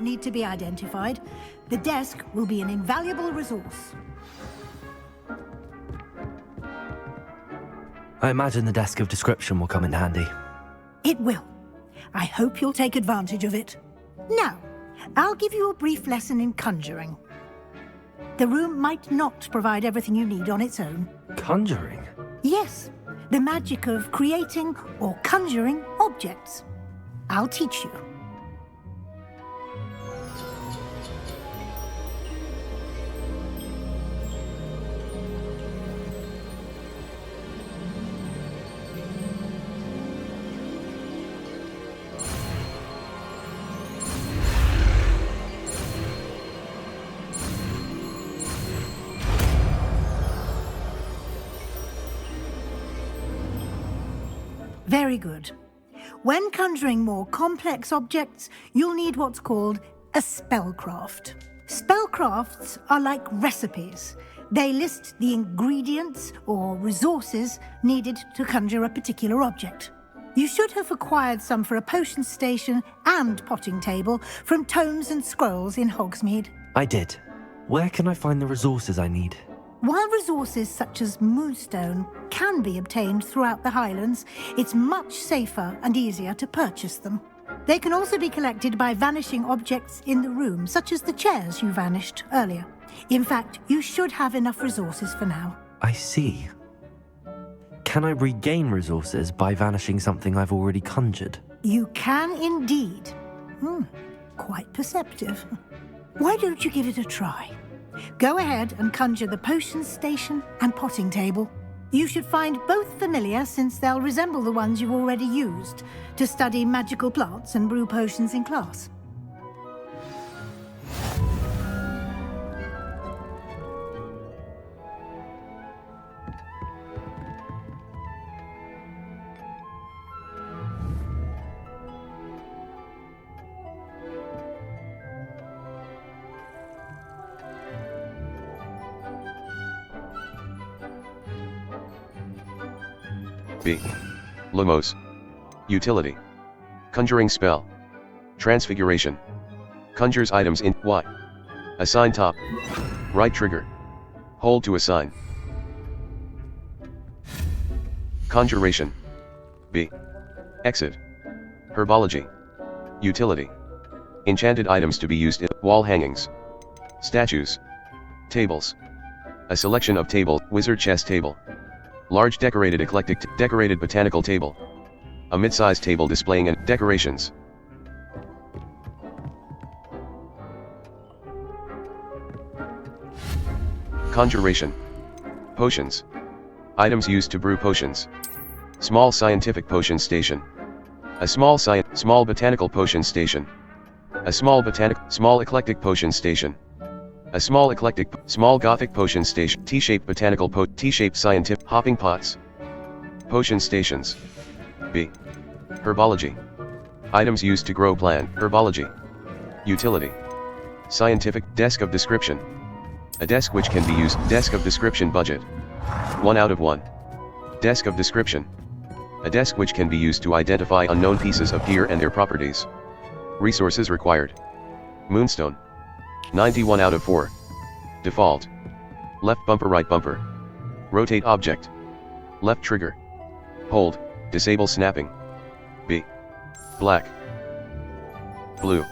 need to be identified. The desk will be an invaluable resource. I imagine the desk of description will come in handy. It will. I hope you'll take advantage of it. Now, I'll give you a brief lesson in conjuring. The room might not provide everything you need on its own. Conjuring? Yes, the magic of creating or conjuring objects. I'll teach you. Very good. When conjuring more complex objects, you'll need what's called a spellcraft. Spellcrafts are like recipes. They list the ingredients or resources needed to conjure a particular object. You should have acquired some for a potion station and potting table from tomes and scrolls in Hogsmeade. I did. Where can I find the resources I need? While resources such as moonstone can be obtained throughout the Highlands, it's much safer and easier to purchase them. They can also be collected by vanishing objects in the room, such as the chairs you vanished earlier. In fact, you should have enough resources for now. I see. Can I regain resources by vanishing something I've already conjured? You can indeed. Quite perceptive. Why don't you give it a try? Go ahead and conjure the potion station and potting table. You should find both familiar, since they'll resemble the ones you've already used to study magical plants and brew potions in class. B. Lumos. Utility. Conjuring spell. Transfiguration. Conjures items in Y. Assign top. Right trigger. Hold to assign. Conjuration. B. Exit. Herbology. Utility. Enchanted items to be used in wall hangings. Statues. Tables. A selection of table, wizard chess table. Large decorated eclectic decorated botanical table. A mid-sized table displaying decorations. Conjuration. Potions. Items used to brew potions. Small scientific potion station. A small botanical potion station. A small eclectic potion station. A small gothic potion station. T-shaped botanical T-shaped scientific hopping pots. Potion stations. B. Herbology. Items used to grow plant. Herbology. Utility. Scientific desk of description. A desk which can be used. Desk of description budget. 1 out of 1. Desk of description. A desk which can be used to identify unknown pieces of gear and their properties. Resources required. Moonstone. 91 out of 4. Default. Left bumper, right bumper. Rotate object. Left trigger. Hold, disable snapping. B. Black. Blue.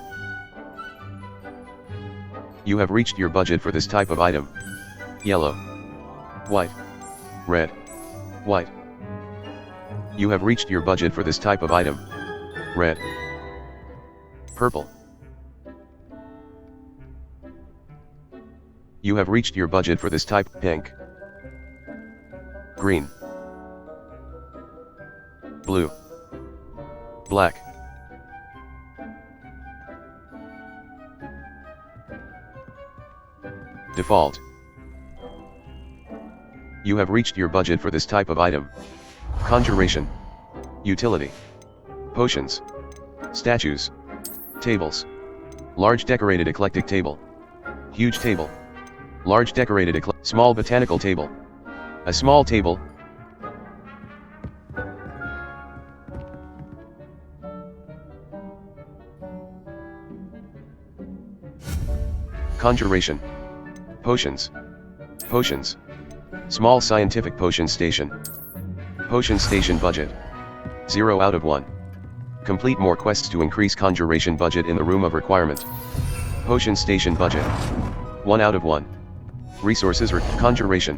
You have reached your budget for this type of item. Yellow. White. Red. White. You have reached your budget for this type of item. Red. Purple. You have reached your budget for this type. Pink. Green. Blue. Black. Default. You have reached your budget for this type of item. Conjuration. Utility. Potions. Statues. Tables. Large decorated eclectic table. Huge table. Large decorated small botanical table. A small table. Conjuration. Potions. Potions. Small scientific potion station. Potion station budget. 0 out of 1. Complete more quests to increase conjuration budget in the room of requirement. Potion station budget. 1 out of 1. Resources conjuration.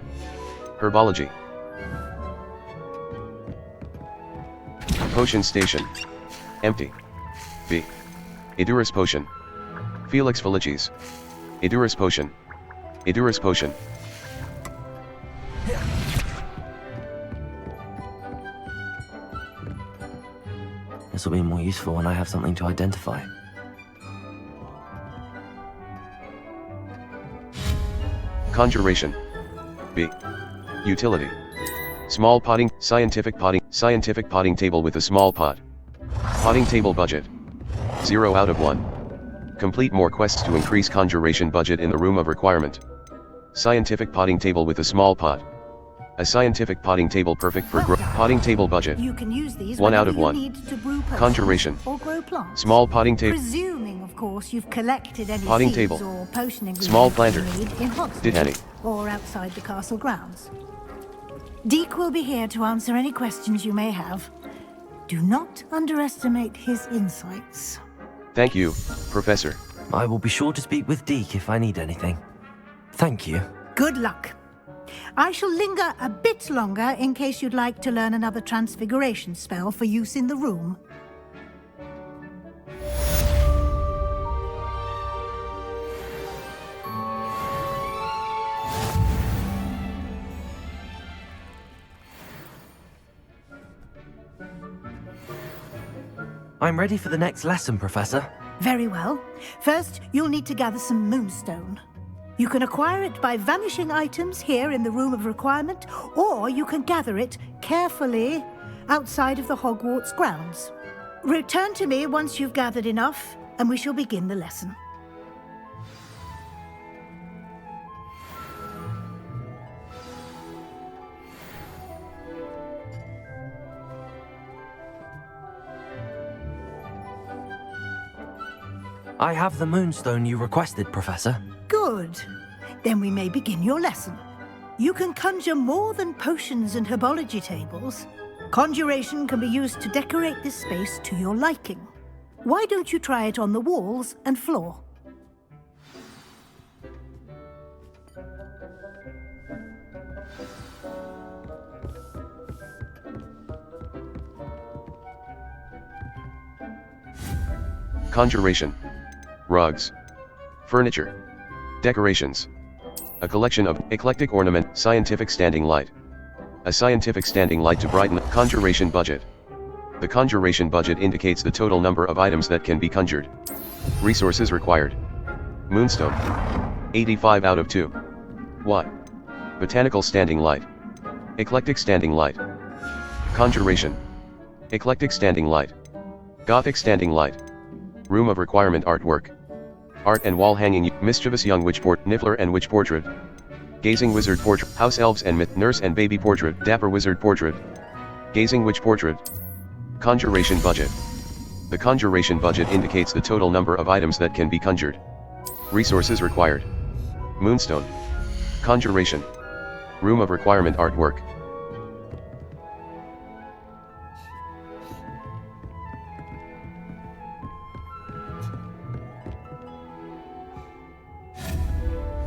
Herbology. Potion station. Empty. B. Edurus potion. Felix Felicis. Edurus potion. Edurus potion. This will be more useful when I have something to identify. Conjuration. B. Utility. Small potting, scientific potting table with a small pot. Potting table budget. 0 out of 1. Complete more quests to increase conjuration budget in the room of requirement. Scientific potting table with a small pot. A scientific potting table perfect for potting table budget. You can use these 1 out of 1. need to brew potions Conjuration. or grow plants. Small potting table. Presuming, of course, you've collected any Potting seeds table. or potion ingredients Small planter. you need in Hogsmeade Did any. or outside the castle grounds. Deke will be here to answer any questions you may have. Do not underestimate his insights. Thank you, Professor. I will be sure to speak with Deke if I need anything. Thank you. Good luck. I shall linger a bit longer in case you'd like to learn another transfiguration spell for use in the room. I'm ready for the next lesson, Professor. Very well. First, you'll need to gather some moonstone. You can acquire it by vanishing items here in the Room of Requirement, or you can gather it carefully outside of the Hogwarts grounds. Return to me once you've gathered enough, and we shall begin the lesson. I have the moonstone you requested, Professor. Good. Then we may begin your lesson. You can conjure more than potions and herbology tables. Conjuration can be used to decorate this space to your liking. Why don't you try it on the walls and floor? Conjuration. Rugs. Furniture. Decorations. A collection of eclectic ornament, scientific standing light. A scientific standing light to brighten conjuration budget. The conjuration budget indicates the total number of items that can be conjured. Resources required. Moonstone. 85 out of 2. What? Botanical standing light. Eclectic standing light. Conjuration. Eclectic standing light. Gothic standing light. Room of requirement artwork. Art and wall hanging, mischievous young witch portrait, Niffler and witch portrait. Gazing wizard portrait, house elves and myth, nurse and baby portrait, dapper wizard portrait. Gazing witch portrait. Conjuration budget. The conjuration budget indicates the total number of items that can be conjured. Resources required. Moonstone. Conjuration. Room of requirement artwork.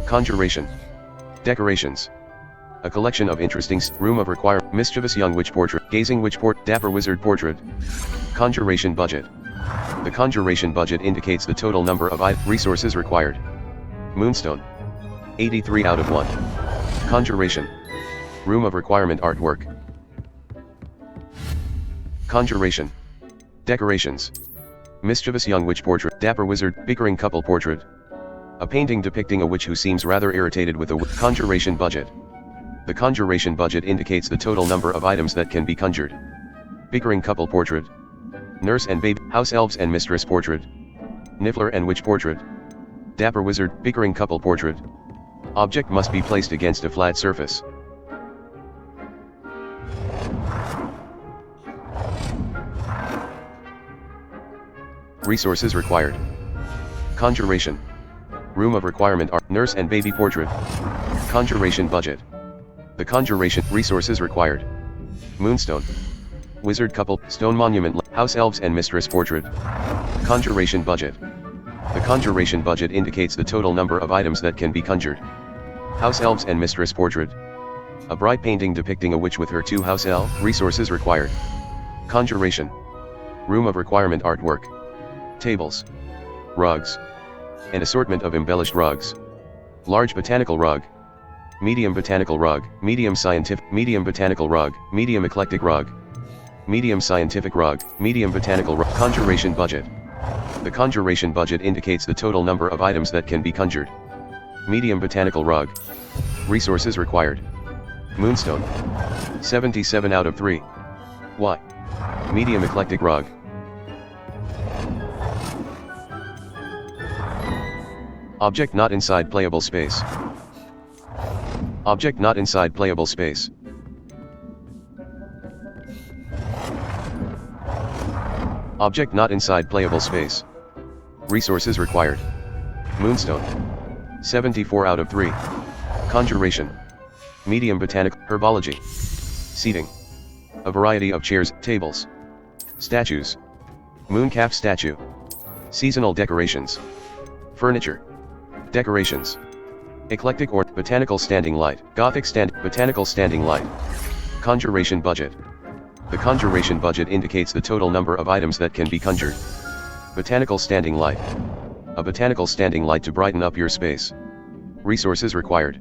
Conjuration. Decorations. A collection of interesting room of requirement, mischievous young witch portrait, gazing witch dapper wizard portrait. Conjuration budget. The conjuration budget indicates the total number of resources required. Moonstone. 83 out of 1. Conjuration. Room of requirement artwork. Conjuration. Decorations. Mischievous young witch portrait, dapper wizard, bickering couple portrait. A painting depicting a witch who seems rather irritated with a conjuration budget. The conjuration budget indicates the total number of items that can be conjured. Bickering couple portrait. Nurse and baby, house elves and mistress portrait. Niffler and witch portrait. Dapper wizard, bickering couple portrait. Object must be placed against a flat surface. Resources required. Conjuration. Room of requirement are nurse and baby portrait. Conjuration budget. The conjuration resources required. Moonstone. Wizard couple, stone monument, house elves and mistress portrait. Conjuration budget. The conjuration budget indicates the total number of items that can be conjured. House elves and mistress portrait. A bright painting depicting a witch with her 2 house elves. Resources required. Conjuration. Room of requirement artwork. Tables. Rugs. An assortment of embellished rugs. Large botanical rug. Medium botanical rug, medium botanical rug, medium eclectic rug. Medium scientific rug, medium botanical rug. Conjuration budget. The conjuration budget indicates the total number of items that can be conjured. Medium botanical rug. Resources required. Moonstone. 77 out of 3. Why? Medium eclectic rug. Object not inside playable space. Object not inside playable space. Object not inside playable space. Resources required. Moonstone. 74 out of 3. Conjuration. Medium botanic, herbology. Seating. A variety of chairs, tables. Statues. Mooncalf statue. Seasonal decorations. Furniture. Decorations. Eclectic or botanical standing light, Gothic botanical standing light. Conjuration budget. The conjuration budget indicates the total number of items that can be conjured. Botanical standing light. A botanical standing light to brighten up your space. Resources required.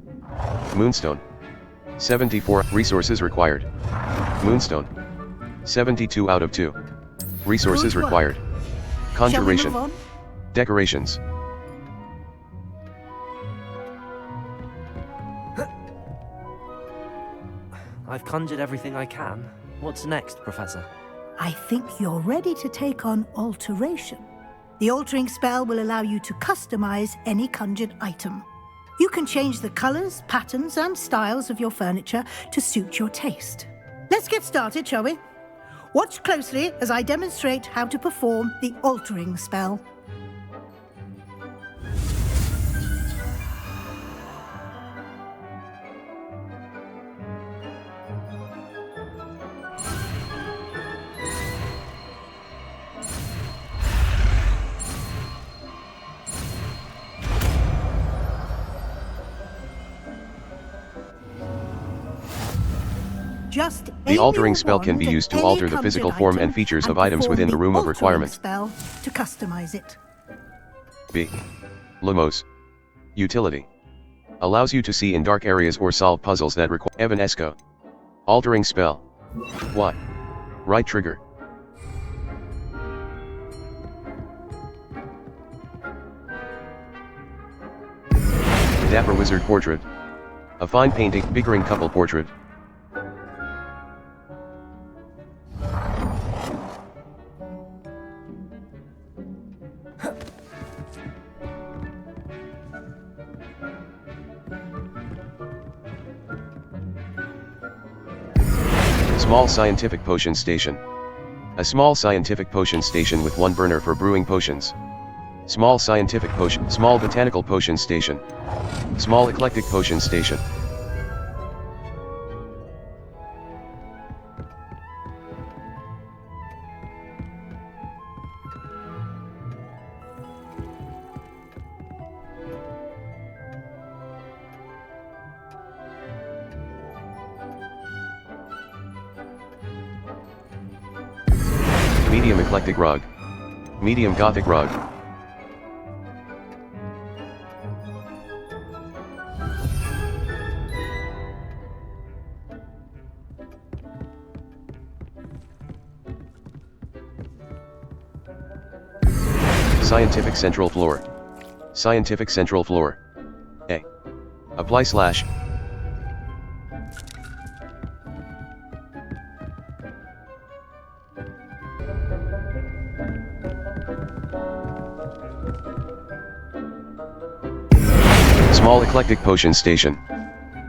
Moonstone. 74 resources required. Moonstone. 72 out of 2. Resources required. Conjuration. Decorations. I've conjured everything I can. What's next, Professor? I think you're ready to take on alteration. The altering spell will allow you to customize any conjured item. You can change the colors, patterns, and styles of your furniture to suit your taste. Let's get started, shall we? Watch closely as I demonstrate how to perform the altering spell. The altering spell can be used to alter the physical form and features of items within the room of requirement. Spell to customize it. B. Lumos. Utility. Allows you to see in dark areas or solve puzzles that require Evanesco. Altering spell. Y. Right trigger. Dapper wizard portrait. A fine painting, bickering couple portrait. Small scientific potion station. A small scientific potion station with 1 burner for brewing potions. Small scientific potion, small botanical potion station. Small eclectic potion station. Medium eclectic rug. Medium gothic rug. Scientific central floor. Scientific central floor. A. Apply slash. Small eclectic potion station.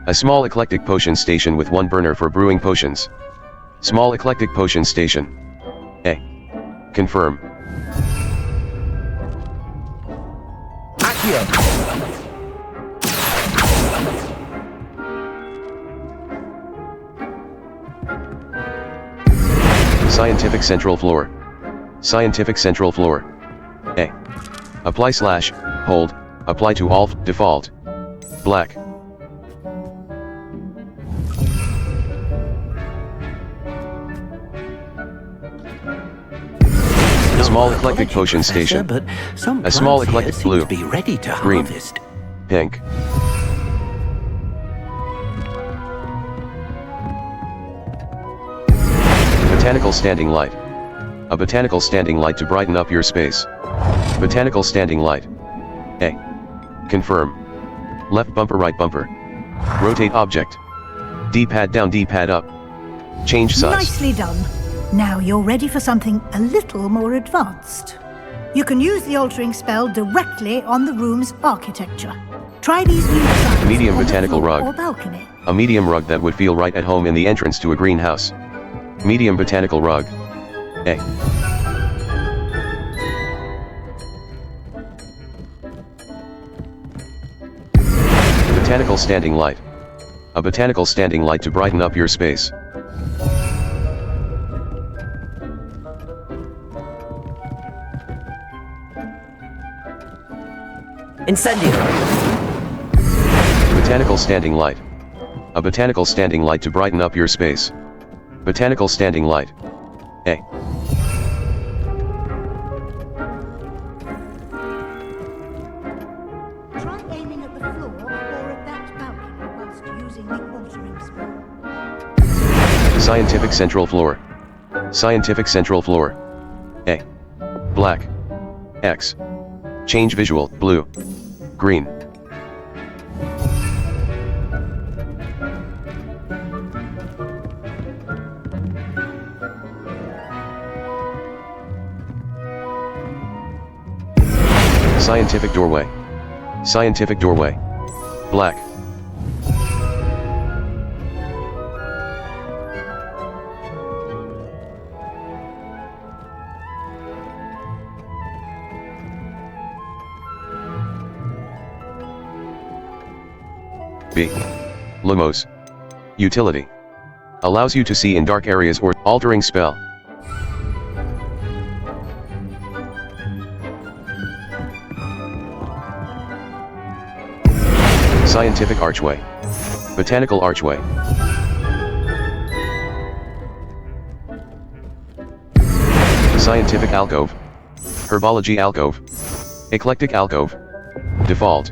A small eclectic potion station with 1 burner for brewing potions. Small eclectic potion station. A. Confirm. Scientific Central Floor. Scientific Central Floor. A. Apply / hold, apply to all, default. Black. Small eclectic potion station. But some A small plants here eclectic seem blue, to be ready to green, harvest. pink. Botanical standing light. A botanical standing light to brighten up your space. Botanical standing light. A. Confirm. Left bumper, right bumper. Rotate object. D-pad down, D-pad up. Change size. Nicely done. Now you're ready for something a little more advanced. You can use the altering spell directly on the room's architecture. Try these new designs Medium on the botanical floor rug. or balcony. A medium rug that would feel right at home in the entrance to a greenhouse. Medium botanical rug. A. Botanical standing light. A botanical standing light to brighten up your space. Incendiary. Botanical standing light. A botanical standing light to brighten up your space. Botanical standing light. A. Try aiming at the floor or at that balcony whilst using the altering spell. Scientific Central Floor. Scientific Central Floor. A. Black. X. Change visual, blue. Green. Scientific doorway. Scientific doorway. Black. B. Lumos. Utility. Allows you to see in dark areas or altering spell. Scientific archway. Botanical archway. Scientific alcove. Herbology alcove. Eclectic alcove. Default.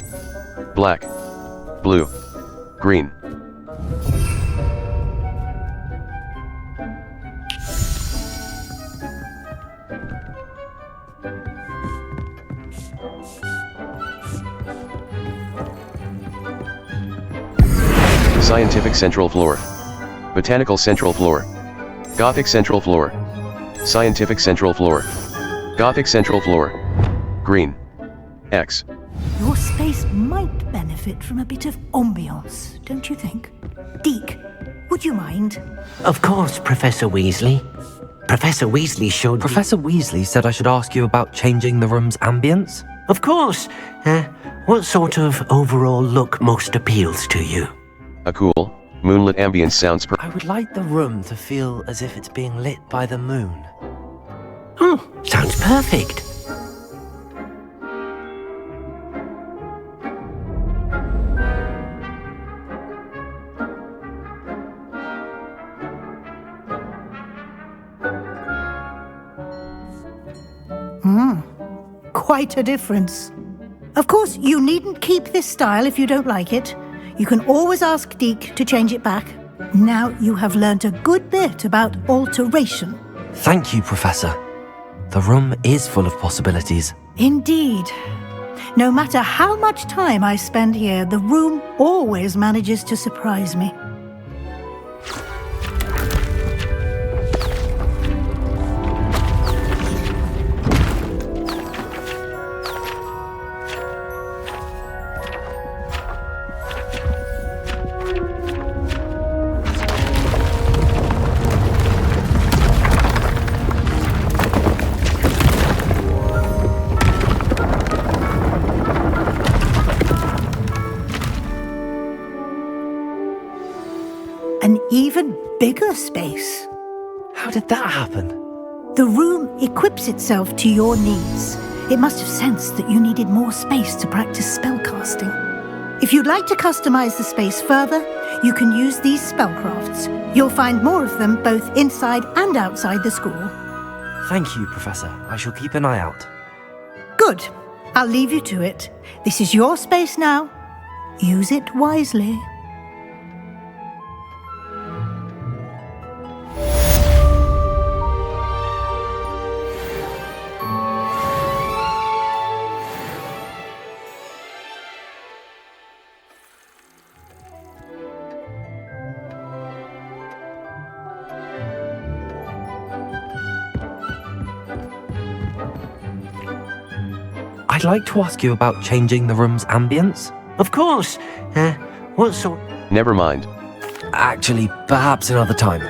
Black. Blue. Green. Scientific Central Floor. Botanical Central Floor. Gothic Central Floor. Scientific Central Floor. Gothic Central Floor. Green. X. Your space might benefit from a bit of ambiance, don't you think? Deke, would you mind? Of course, Professor Weasley. Professor Weasley showed me... Professor Weasley said I should ask you about changing the room's ambience. Of course. What sort of overall look most appeals to you? A cool, moonlit ambience sounds I would like the room to feel as if it's being lit by the moon. Oh, sounds perfect. Quite a difference. Of course, you needn't keep this style if you don't like it. You can always ask Deke to change it back. Now you have learnt a good bit about alteration. Thank you, Professor. The room is full of possibilities. Indeed. No matter how much time I spend here, the room always manages to surprise me. even bigger space. How did that happen? The room equips itself to your needs. It must have sensed that you needed more space to practice spellcasting. If you'd like to customize the space further, you can use these spellcrafts. You'll find more of them both inside and outside the school. Thank you, Professor. I shall keep an eye out. Good. I'll leave you to it. This is your space now. Use it wisely. I'd like to ask you about changing the room's ambience. Of course. What sort? Never mind. Actually, perhaps another time.